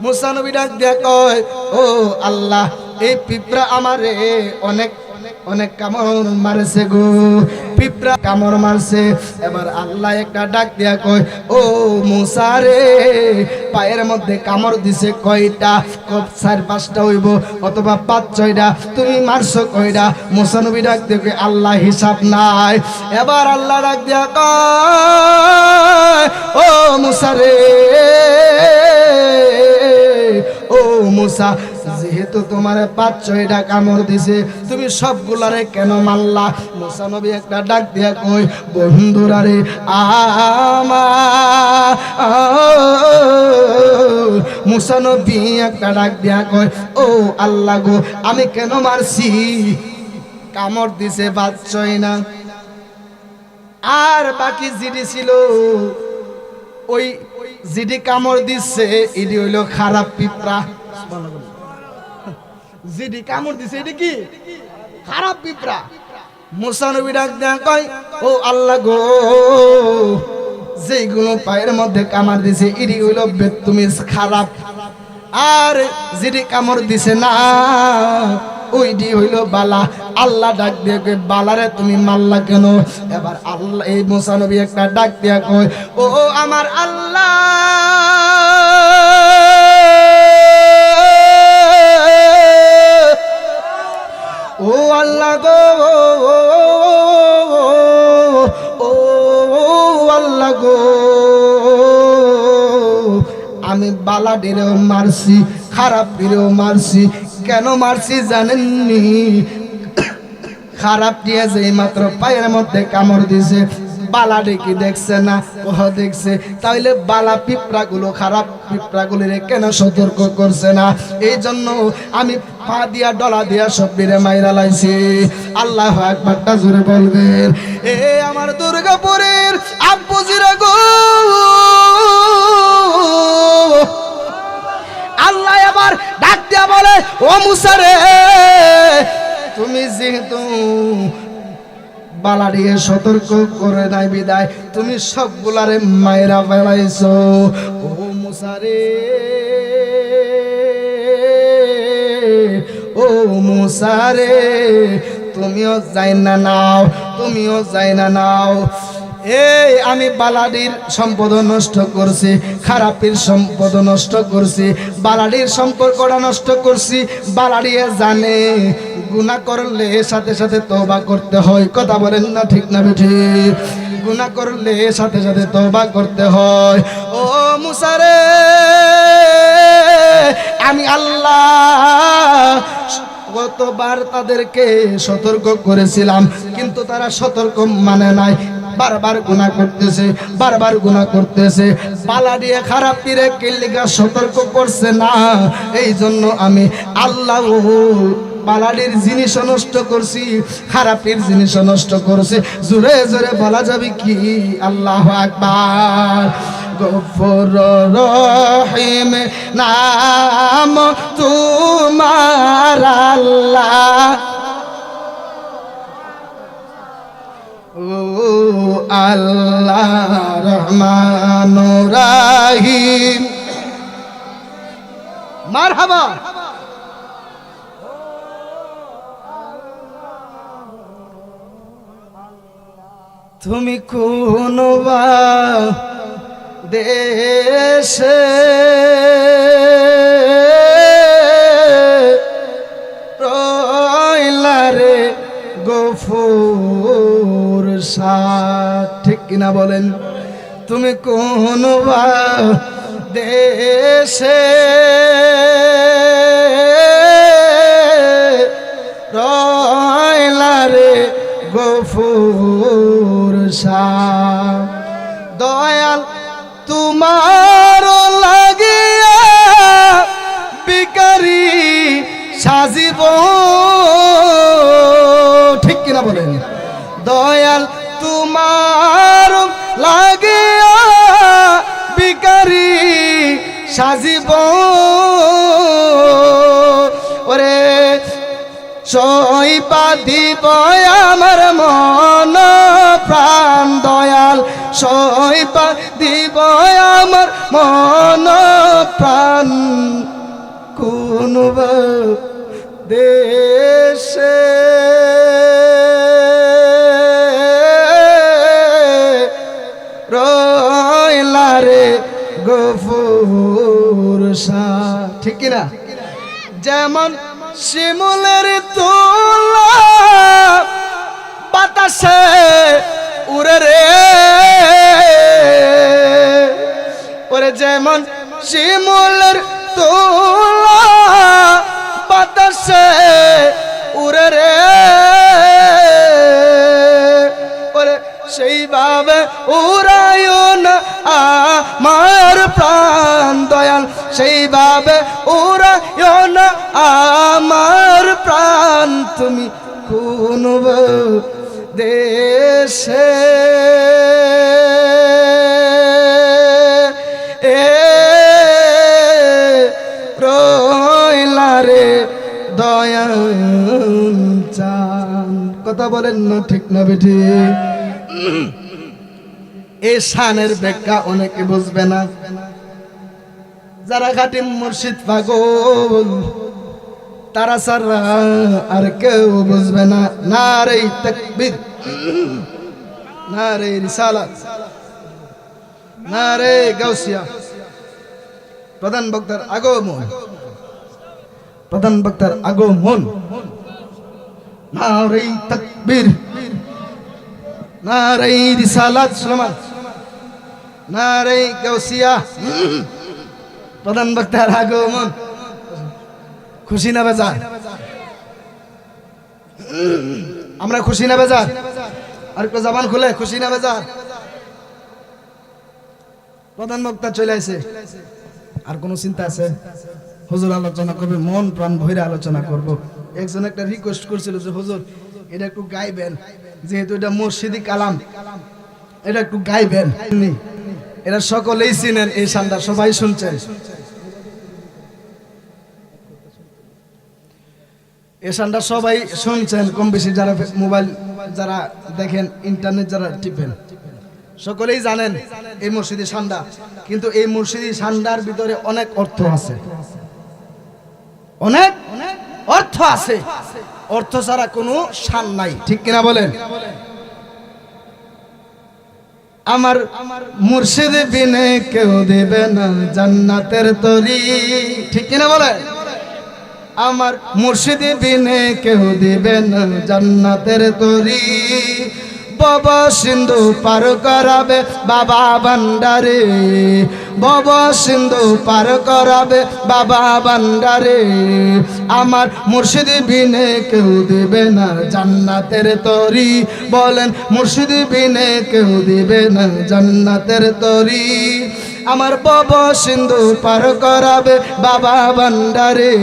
A: মুসা নবী ডাক দিয়া কয় ও আল্লাহ এই পিঁপড়া আমারে অনেক অনেক কামড় মারছে গো, পিঁপড়া কামড় মারছে। এবার আল্লাহ একটা ডাক দিয়া কয় ও মুসা রে পায়ের মধ্যে কামড় দিছে কয়টা? 4-5টা হইব অথবা 5-6টা। তুমি মারছো কয়টা? মুসা নবী ডাক দিয়ে আল্লাহ হিসাব নাই। এবার আল্লাহ ডাক দিয়া কয় ও মুসা রে ও মুসা যেহেতু তোমার 5-6টা কামড় দিছে তুমি সবগুলারে কেন মারলা? মুসা নবী একটা ডাক দিয়া কই বন্ধুরা রে আমার মুসা নবী একটা ডাক দিয়া কই ও আল্লাহ গো আমি কেন মারছি? কামড় দিছে 5-6 না, আর বাকি জিডি ছিল ওই জিডি কামড় দিচ্ছে এটি হইল খারাপ পিঁপড়া। জিডি কামড় দিছে এটি কি খারাপ পিঁপড়া। মুসা নবী ডাক দেয়া কয় ও আল্লাহ গো যেগুলো পায়ের মধ্যে কামড় দিছে এটি হইল বেতুমিজ খারাপ, আর জিডি কামড় দিছে না ওইটি হইল বালা। আল্লাহ ডাক দিয়ে কই বালারে তুমি মারলা কেন? এবার আল্লাহ এই মুসা নবী একটা ডাক দিয়া কয় ও আমার আল্লাহ ও আল্লাহ গো ও আল্লাহ গো আমি বালা ডিরেও মারছি খারাপ ডিরেও মারছি। কেন মারছি জানেননি? খারাপ দিয়ে যে মাত্র পায়ের মধ্যে কামড় দিছে বালা ডেকে দেখছে না, ওহ দেখছে। তাইলে বালা পিঁপড়া গুলো খারাপ পিঁপড়া গুলিরে কেন সতর্ক করছে না? এই জন্য আমি পা দিয়া ডলা দিয়া সব বেড়ে মাইরা লাইছি। আল্লাহ একবারটা জোরে বলবেন। এ আমার দুর্গাপুরের আব্বুজিরা গো আল্লাহ এবার ডাক দিয়া বলে ও মুসা রে তুমি যেহেতু বালাডিয়ে সতর্ক করে নাই বিদায় তুমি সবগুলারে মাইরা ফেলাইছো। ও মুসা রে, ও মুসা রে, তুমিও যাই না নাও, তুমিও যাই না নাও। এই আমি বালাডির সম্পদ নষ্ট করছি, খারাপের সম্পদ নষ্ট করছি, বালাডির সম্পর্কটা নষ্ট করছি। বালাডিয়ে জানে গুনাহ করলে সাথে সাথে তওবা করতে হয়। কথা বলেন না ঠিক না বেঠিক? গুনাহ করলে সাথে সাথে তওবা করতে হয়। ও মুসা রে, আমি আল্লাহ কতবার তাদেরকে সতর্ক করেছিলাম, কিন্তু তারা সতর্ক মানে নাই, বারবার গুনাহ করতেছে, বারবার গুনাহ করতেছে। বালাডিয়ে খারাপ পীরে কিল্লিগা সতর্ক করছে না, এই জন্য আমি আল্লাহ বালাডির জিনিস নষ্ট করছি, খারাপের জিনিস নষ্ট করছি। জোরে জোরে বলা যাবে কি আল্লাহু আকবার। গফুর রহিম নাম তোমার আল্লাহ, ও আল্লাহ রহমান রহিম। মারহাবা। তুমি কোন দেশে রইলা রে গফুর শাহ, ঠিক কিনা বলেন? তুমি কোন দেশে রইলা রে গফুর শাহ। দয়াল তোমার লাগিয়া বিকারি সাজিব, ঠিক কিনা বলেন? দয়াল তোমার লাগিয়া বিকারি সাজিব, ওরে সইপা দিব আমার মন প্রাণ। দয়াল সইপা দিব আমার মন প্রাণ, কোন দেশে রইলা রে গফুর শাহ, ঠিক কিনা? যেমন শিমুলের তুলা বাতাসে উড়ে রে, ওরে যেমন শিমুলের তুলা বাতাসে উড়ে রে, ওরে সেইভাবে উড়ায়ো না আমার প্রাণ। দয়াল সেইভাবে উড়ায়ো না আমার প্রাণ, তুমি কোন দেশে রইলা রে দয়াল চান। কথা বলেন না ঠিক না বেঠি? এই শানের ব্যাখ্যা অনেকে বুঝবে না, যারা খাঁটি মুর্শিদ পাগল তারা ছাড়া আর কেউ বুঝবে না। নারে তাকবীর, নারে রিসালাত, নারে গাউসিয়া। প্রধান বক্তার আগমন, প্রধান বক্তার আগমন। নারে তাকবীর, নারে রিসালাত, সুলেমান, নারে গাউসিয়া। প্রধান বক্তার আগমন। খুশি না বেজার? আমরা খুশি না বেজার? আর একটু জবান খুলে খুশি না বেজার? প্রধান বক্তা চলে আসে, আর কোন চিন্তা আছে? হুজুর আলোচনা করবে, মন প্রাণ ভরে আলোচনা করব। একজন একটা রিকোয়েস্ট করছিল যে হুজুর এটা একটু গাইবেন, যেহেতু এটা মুর্শিদি কালাম, এটা একটু গাইবেন। এরা সকলেই চিনেন, এই শানটা সবাই শুনছেন। এই শানটা সবাই শুনছেন কম বেশি, যারা মোবাইল যারা দেখেন, ইন্টারনেট যারা টিপেন, সকলেই জানেন এই মুর্শিদি শানটা। কিন্তু এই মুর্শিদি শানটার ভিতরে অনেক অর্থ আছে, অনেক অর্থ আছে। অর্থ ছাড়া কোনো শান নাই, ঠিক কিনা বলেন? আমার মুর্শিদ বিনে কেউ দেবে না জান্নাতের তরি, ঠিক কিনা বলেন? আমার মুর্শিদ বিনে কেউ দিবে না জান্নাতের তরি। বাবা সিন্ধু পার করাবে বাবা ভান্ডারে, বাবা সিন্ধু পার করাবে বাবা ভান্ডারে। আমার মুর্শিদ বিনে কেউ দিবে না জান্নাতের তরি। বলেন মুর্শিদ বিনে কেউ দিবে না জান্নাতের তরি। আমার বাবা সিন্ধু পার করাবে বাবা ভান্ডারে,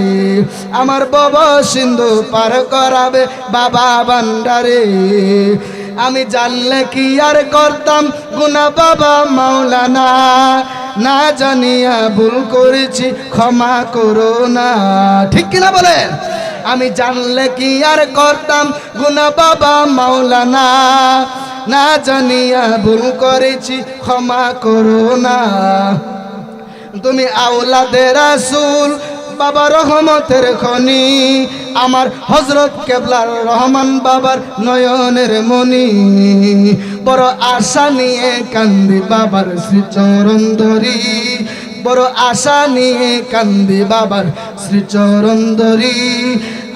A: আমার বাবা সিন্ধু পার করাবে বাবা ভান্ডারে। আমি জানলে কি আর করতাম গুনাহ বাবা মাওলানা, না জানিয়া ভুল করেছি ক্ষমা করো না, ঠিক কিনা বলেন? আমি জানলে কি আর করতাম গুনাহ বাবা মাওলানা, না জানিয়া ভুল করেছি ক্ষমা করো না। তুমি আওলাদে রাসূল বাবা রহমতের খনি, আমার হযরত কেবলার রহমান বাবার নয়নের মনি। বড় আশা নিয়ে কান্দি বাবার শ্রীচরণ ধরি, বড় আশা নিয়ে কান্দি বাবার শ্রীচরণ ধরি।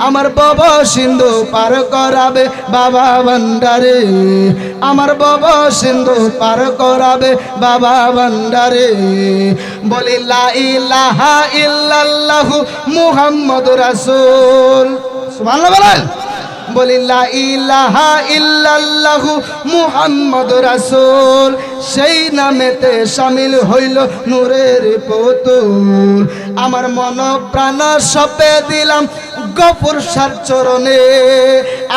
A: আমার বাবা সিন্ধু পার করাবে বাবা ভান্ডারে, আমার বাবা সিন্ধু পার করাবে বাবা ভান্ডারে। বলি লা ইলাহা ইল্লাল্লাহু মুহাম্মাদুর রাসূল, সুবহানাল্লাহ বলেন। বলি লা ইলাহা ইল্লাল্লাহু মুহাম্মাদুর রাসূল, সেই নামেতে শামিল হইল নূরের পুতুল। আমার মন প্রাণ সপে দিলাম গফুর শাহর চরণে,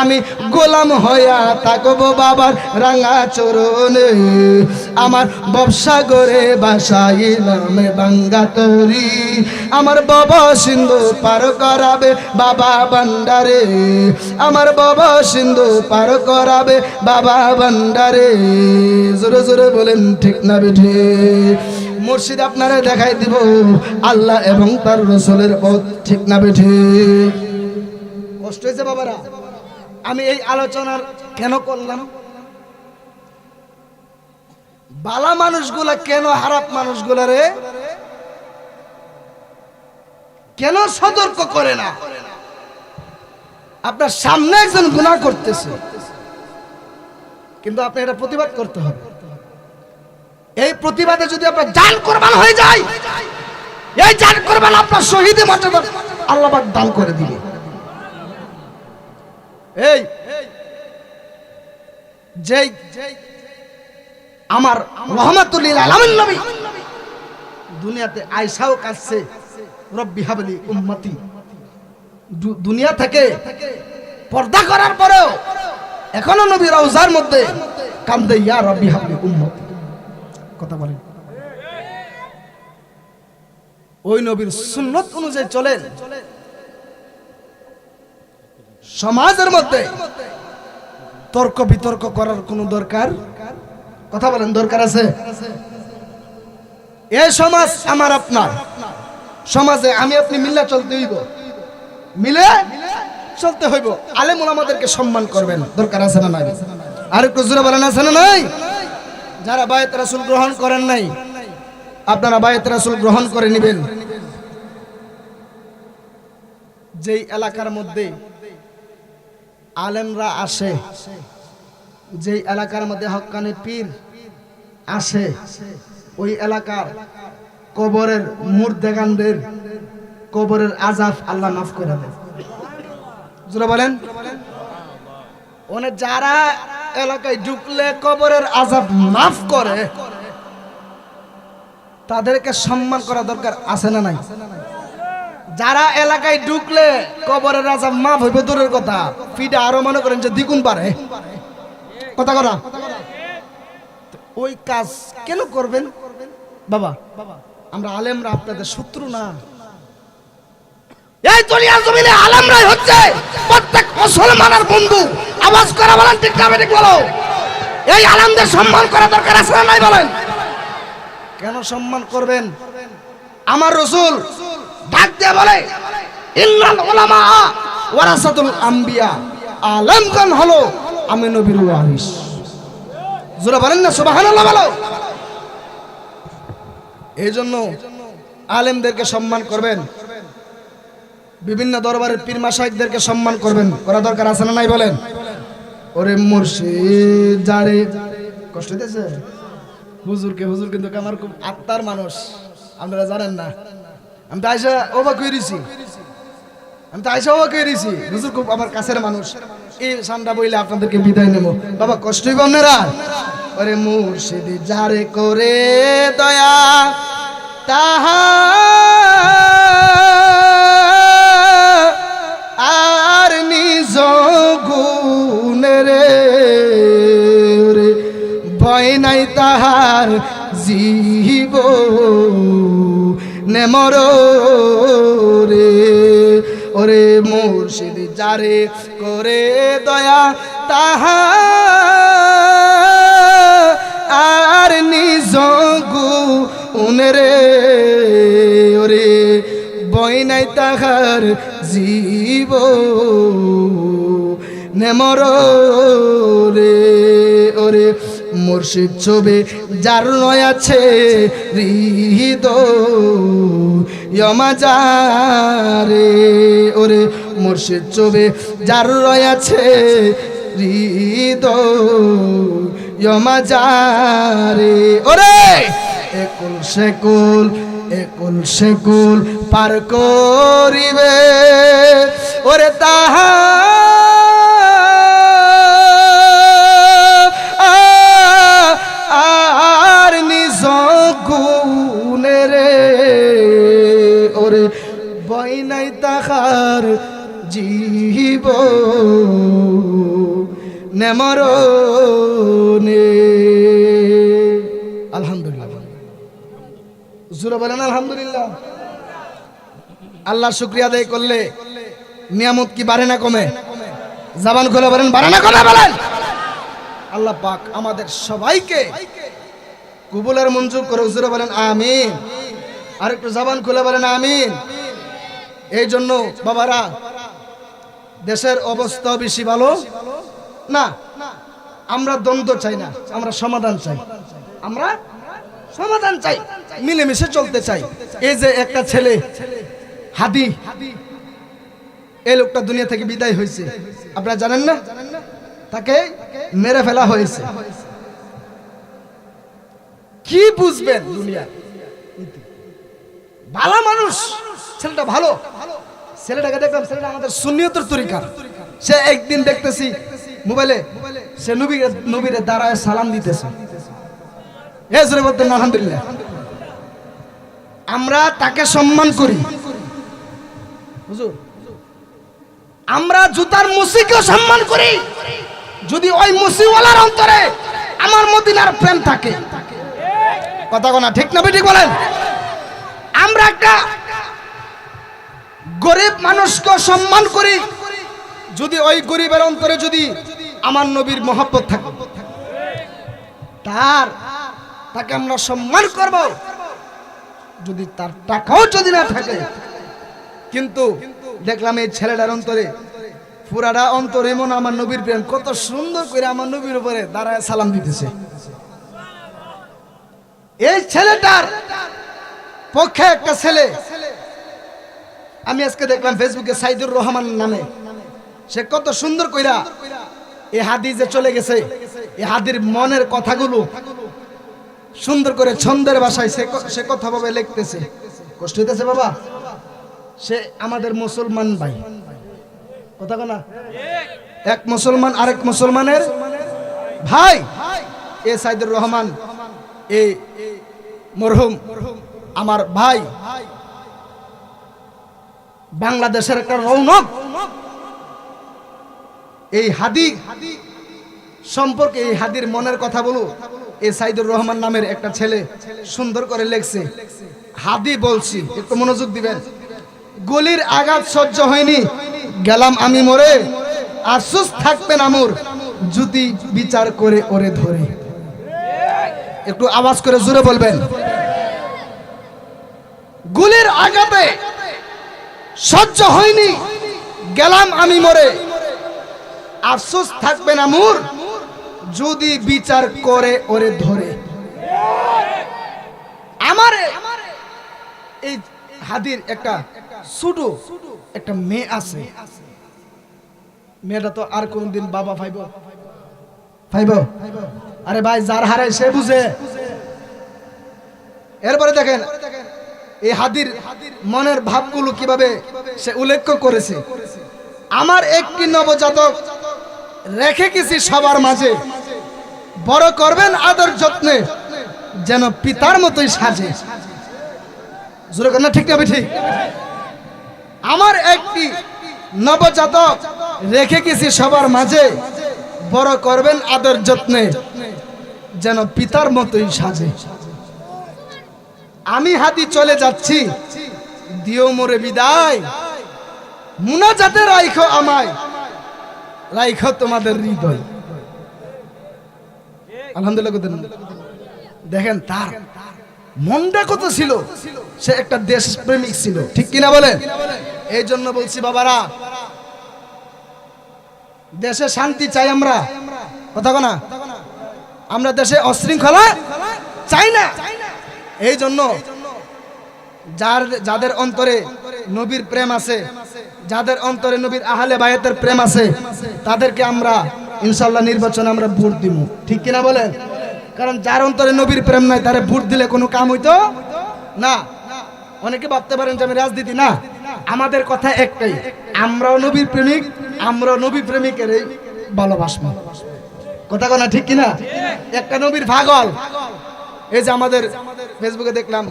A: আমি গোলাম হইয়া থাকব বাবার রাঙা চরণে। আমার ব্যবসা করে বাসাইলাম বাঙ্গা তরি, আমার বাবা সিন্ধু পার করাবে বাবা ভান্ডারে, আমার বাবা সিন্ধু পার করাবে বাবা ভান্ডারে। জোরে জোরে বলেন ঠিক না বেঠে? মুর্শিদ আপনারা দেখাই দিব আল্লাহ এবং তার রাসূলের পথ, ঠিক না বেঠে? কষ্ট হয়েছে বাবারা? আমি এই আলোচনার কেন করলাম? বালা মানুষগুলা কেন খারাপ মানুষগুলারে কেন সতর্ক করে না? আপনার সামনে একজন গুনাহ করতেছে, কিন্তু আপনি এটা প্রতিবাদ করতে হবে। এই প্রতিবাদে যদি আপনার জান কুরবান হয়ে যায়, এই জান কুরবান আপনার শহীদে মর্যাদা আল্লাহ পাক দান করে দিবে। এই যেই আমার রহমাতুল লিল আলামিন নবী দুনিয়াতে আয়েশাও কাছে রব্বি হাবলি উম্মতি, দুনিয়া থেকে পর্দা করার পরেও এখনো নবী রওজার মধ্যে কান্দে, ইয়া রব্বি হাবলি উম্মতি। কথা বলেন, ওই নবীর সুন্নত অনুযায়ী চলেন। সমাজের মধ্যে তর্ক বিতর্ক করার কোনো দরকার, কথা বলেন, দরকার আছে? এই সমাজ আমার আপনার সমাজে আমি আপনি মিলে চলতে হইব, মিলে চলতে হইব। আলেম ওলামাদেরকে সম্মান করবেন, দরকার আছে না নাই? আর একটু জোরে বলেন, আছে না নাই? যারা বায়াত রাসূল গ্রহণ করেন নাই, আপনারা বায়াত রাসূল গ্রহণ করে নেবেন। যেই এলাকার মধ্যে আলেমরা আসে, যেই এলাকার মধ্যে হক্কানি পীর আসে, ওই এলাকার কবরের মুর্দেগানদের কবরের আযাব আল্লাহ মাফ করে দেন। জোরে বলেন। যারা এলাকায় ঢুকলে কবরের আযাব মাফ করে, তাদেরকে সম্মান করা দরকার আছে না নাই? যারা এলাকায় ঢুকলে কবরের আযাব মাফ হইবে দূরের কথা, ফিডা আরো মনে করেন যে দ্বিগুণ পারে, কথা করা। ওই কাজ কেন করবেন বাবা? আমরা আলেমরা আপনাদের শত্রু না, এই দুনিয়ার জমিনে আলেমরাই হচ্ছে প্রত্যেক মুসলমানের বন্ধু। আওয়াজ করে বলেন ঠিক না ঠিক বলো। এই আলেমদের সম্মান করা দরকার আছে না নাই বলেন? কেন সম্মান করবেন? আমার রাসূল ডাক দিয়ে বলে ইন্নাল উলামা ওয়ারাসাতুল আম্বিয়া, আলেমগণ হলো আমি নবীর ওয়ারিস। জোরে বলেন না সুবহানাল্লাহ বলো। এই জন্য আলেমদেরকে সম্মান করবেন, বিভিন্ন দরবারের পীর মাশায়েখদেরকে সম্মান করবেন, করা দরকার আছে না নাই বলেন? ওরে মুর্শিদ যারে কষ্ট দিতেছে হুজুর কিন্তু আমার খুব আত্মার মানুষ, আপনারা জানেন না। আমি তো আয়সা অবাক হয়ে রয়েছি, হুজুর খুব আমার কাছের মানুষ। এই সান্ডা বইলে আপনাদেরকে বিদায় নেব বাবা, কষ্টই বন্যেরা। ওরে মুর্শিদ যারে করে দয়া তাহা আর নিজ গুণেরে ভয় নাই তাহার জীব নেমর রে। ওরে মুর্শিদ যারে করে দয়া তাহা আর নিজ গুণেরে ওরে ভয় নাই তাহার জীব নেমর রে। ওরে মুর্শিদ ছবে যার নয় আছে হৃদয় মাজারে। ওরে মুর্শিদ ছবে যার নয় আছে হৃদয় মাজারে। ওরে একুল সেকুল পার করিবে ওরে তাহা আর নিজ গুণে রে। ওরে ভয় নাই তাহার জীব নেমরণে। আলহামদুলিল্লাহ, জোরে বলেন আলহামদুলিল্লাহ। আল্লাহ শুকরিয়া আদায় করলে নিয়ামত কি বাড়ে না কমে? জবান খুলে বলেন বাড়ে না কমে বলেন? আল্লাহ পাক আমাদের সবাইকে কবুলের মঞ্জুর করে, জোরে বলেন আমিন। আর একটু জবান খুলে বলেন আমিন। এই জন্য বাবারা, দেশের অবস্থা বেশি ভালো না। আমরা দ্বন্দ্ব চাই না, আমরা সমাধান চাই। আমরা সমাধান চাই, মিলেমিশে চলতে চাই। এই যে একটা ছেলে হাদি, এই লোকটা দুনিয়া থেকে বিদায় হয়েছে, আপনারা জানেন না? তাকে মেরে ফেলা হয়েছে। কি বুঝবেন দুনিয়া? ভালো মানুষ, ছেলেটা ভালো। ছেলেটাকে দেখলাম, ছেলেটা আমাদের সুন্নিয়তের তরিকা। সে একদিন দেখতেছি মোবাইলে সে নবীরে দাঁড়ায় সালাম দিতেছে। আলহামদুলিল্লাহ, আমরা তাকে সম্মান করি। হুজুর, আমরা জুতার মুসিকেও সম্মান করি যদি ওই মুসিওয়ালার অন্তরে আমার মদিনার প্রেম থাকে। কথা কোনা ঠিক না ঠিক বলেন? আমরা একটা গরিব মানুষকে সম্মান করি যদি ওই গরিবের অন্তরে যদি আমার নবীর মহব্বত থাকে, তাকে আমরা সম্মান করব যদি তার টাকাও যদি না থাকে। কিন্তু দেখলাম এই ছেলেটার অন্তরে, পুরাটা অন্তর এমন আমার নবীর প্রেম, কত সুন্দর করে আমার নবীর উপরে দাঁড়ায় সালাম দিতেছে। এই ছেলেটার পক্ষে একটা ছেলে আমি আজকে দেখলাম ফেসবুকে, সাইদুর রহমান নামে, সে কত সুন্দর কইরা এই হাদি যে চলে গেছে, এই হাদির মনের কথাগুলো সুন্দর করে ছন্দের ভাষায় সে কথা ভাবে লিখতেছে। কষ্ট হইতেছে বাবা। সে আমাদের মুসলমান ভাই, কথা না? এক মুসলমান আরেক মুসলমানের ভাই। এ সাইদুর রহমান, এই মরহুম আমার ভাই, বাংলাদেশের একটা রৌনক। এই হাদি সম্পর্কে, এই হাদির মনের কথা বলো, এই সাইদুর রহমান নামের একটা ছেলে সুন্দর করে লেখছে। হাদি বলছি, একটু মনোযোগ দিবেন। গুলির আঘাত সহ্য হয়নি, গেলাম আমি মরে, আফসোস থাকবে না মোর, যদি বিচার করে ওরে ধরে। একটু আওয়াজ করে জোরে বলবেন। গুলির আঘাতে সহ্য হয়নি, গেলাম আমি মরে, আফসোস থাকবে না মোর, যদি বিচার করে ওরে ধরে। আমার এই হাদির একটা ছোট একটা মেয়ে আছে, মেয়েটা তো আর কোনদিন বাবা পাইব? আরে ভাই, যার হারায় সে বুঝে। এরপরে দেখেন এই হাদির মনের ভাবগুলো কিভাবে সে উল্লেখ করেছে। আমার একটি নবজাতক রেখে গেছি সবার মাঝে, বড় করবেন আদর যত্নে, যেন পিতার মতোই সাজে। জোরে কর না, ঠিক না ঠিক? আমার একটি নবজাতক রেখে গেছি সবার মাঝে, বড় করবেন আদর যত্নে, যেন পিতার মতোই সাজে। আমি হাদি চলে যাচ্ছি, দিও মোরে বিদায়, মুনাজাতে রাইখো আমায়, রাইখো তোমাদের হৃদয়। আলহামদুলিল্লাহ। দেখেন তার মনটা কত ছিল, সে একটা দেশপ্রেমিক ছিল, ঠিক কিনা বলেন? এই জন্য বলছি বাবারা, দেশে শান্তি চাই আমরা, কথা না? আমরা দেশে অশৃঙ্খলা চাই না। এই জন্য যাদের অন্তরে নবীর প্রেম আছে, যাদের অন্তরে নবীর আহলে বায়াতের প্রেম আছে, তাদেরকে আমরা ইনশাআল্লাহ নির্বাচনে আমরা ভোট দিব, ঠিক কিনা বলেন? কারণ যার অন্তরে নবীর প্রেম নাই, তারে ভোট দিলে কোনো কাম হইতো না। অনেকে ভাবতে পারেন যে আমি রাজনীতি না, আমাদের কথা একটাই, আমরাও নবীর প্রেমিক, আমরাও নবী প্রেমিকের এই ভালোবাসবো, কথা না, ঠিক কিনা? একটা নবীর পাগল। এই যে আমাদের ফেসবুকে দেখলাম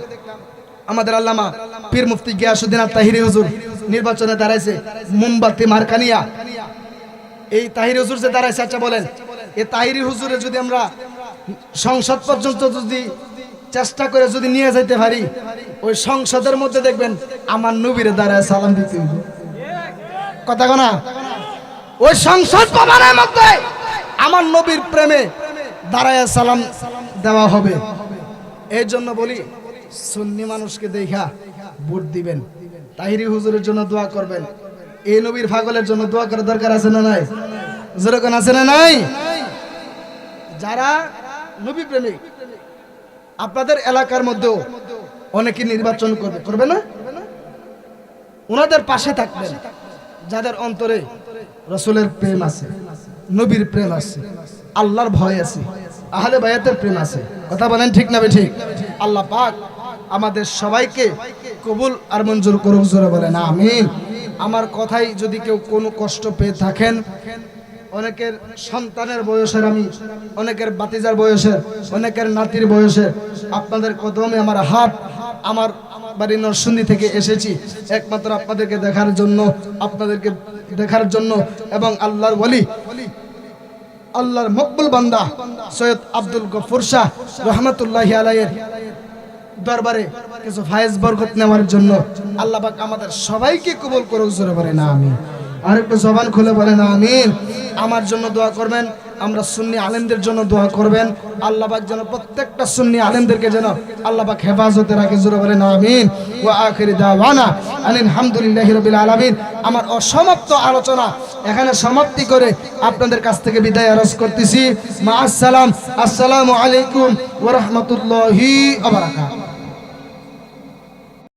A: আমাদের আল্লামা পীর মুফতি গিয়াসউদ্দিন আত-তাহিরি হুজুর নির্বাচনে দাঁড়াইছে মোমবাতি মার্কানিয়া। এই তাহিরি হুজুর যে দাঁড়াইছে, আচ্ছা বলেন, এই তাহিরি হুজুরে যদি আমরা সংসদ পর্যন্ত যদি চেষ্টা করে যদি নিয়ে যাইতে পারি, ওই সংসদের মধ্যে দেখবেন আমার নবীরে দাঁড়ায় সালাম দিতে হবে, কথা না? ওই সংসদ ভবনের মধ্যে আমার নবীর প্রেমে দাঁড়ায় সালাম দেওয়া হবে। এই জন্য বলি, সুন্নি মানুষকে দেখা ভোট দিবেন, তাহিরি হুজুরের জন্য দোয়া করবেন, এই নবীর পাগলের জন্য দোয়া করার দরকার আছে না নাই? যেরকম আছে না নাই? যারা নবী প্রেমিক, আপনাদের এলাকার মধ্যেও অনেকে নির্বাচন করবে না, ওনাদের পাশে থাকবেন, যাদের অন্তরে রাসূলের প্রেম আছে, নবীর প্রেম আছে, আল্লাহর ভয় আছে, আহলে বায়াতের প্রেম আছে, কথা বলেন ঠিক না ঠিক? আল্লাহ পাক আমাদের সবাইকে কবুল আর মঞ্জুর করুক, জোরে বলেন আমিন। আমার কথাই যদি কেউ কোনো কষ্ট পেয়ে থাকেন, অনেকের সন্তানের বয়সের, আমি অনেকের বাতিজার বয়সের, অনেকের নাতির বয়সের, আপনাদের কদমে আমার হাত, আমার বাড়ি নরসিংদী থেকে এসেছি একমাত্র আপনাদেরকে দেখার জন্য, আপনাদেরকে দেখার জন্য। এবং আল্লাহর ওলি, আল্লাহর মকবুল বান্দা সৈয়দ আব্দুল গফুর শাহ রহমতুল্লাহি আলাইহির দরবারে কিছু ফায়েজ বরকত নেওয়ার জন্য। আল্লাহ পাক আমাদের সবাইকে কবুল করুক, জোরে বলেন আমিন। আর একটু জবান খুলে বলেন আমিন। আমার জন্য দোয়া করবেন, আমরা সুন্নি আলেমদের জন্য দোয়া করবেন, আল্লাহ পাক যেন প্রত্যেকটা সুন্নি আলেমদেরকে যেন আল্লাহ পাক হেফাজতে রাখে, জোরে বলেন আমিন। ওয়া আখিরি দাওয়ানা আলহামদুলিল্লাহি রাব্বিল আলামিন। আমার অসমাপ্ত আলোচনা এখানে সমাপ্তি করে আপনাদের কাছ থেকে বিদায় আরজ করতেছি। মা আসসালাম, আসসালামু আলাইকুম ওয়া রাহমাতুল্লাহি ওয়া বারাকাতুহু।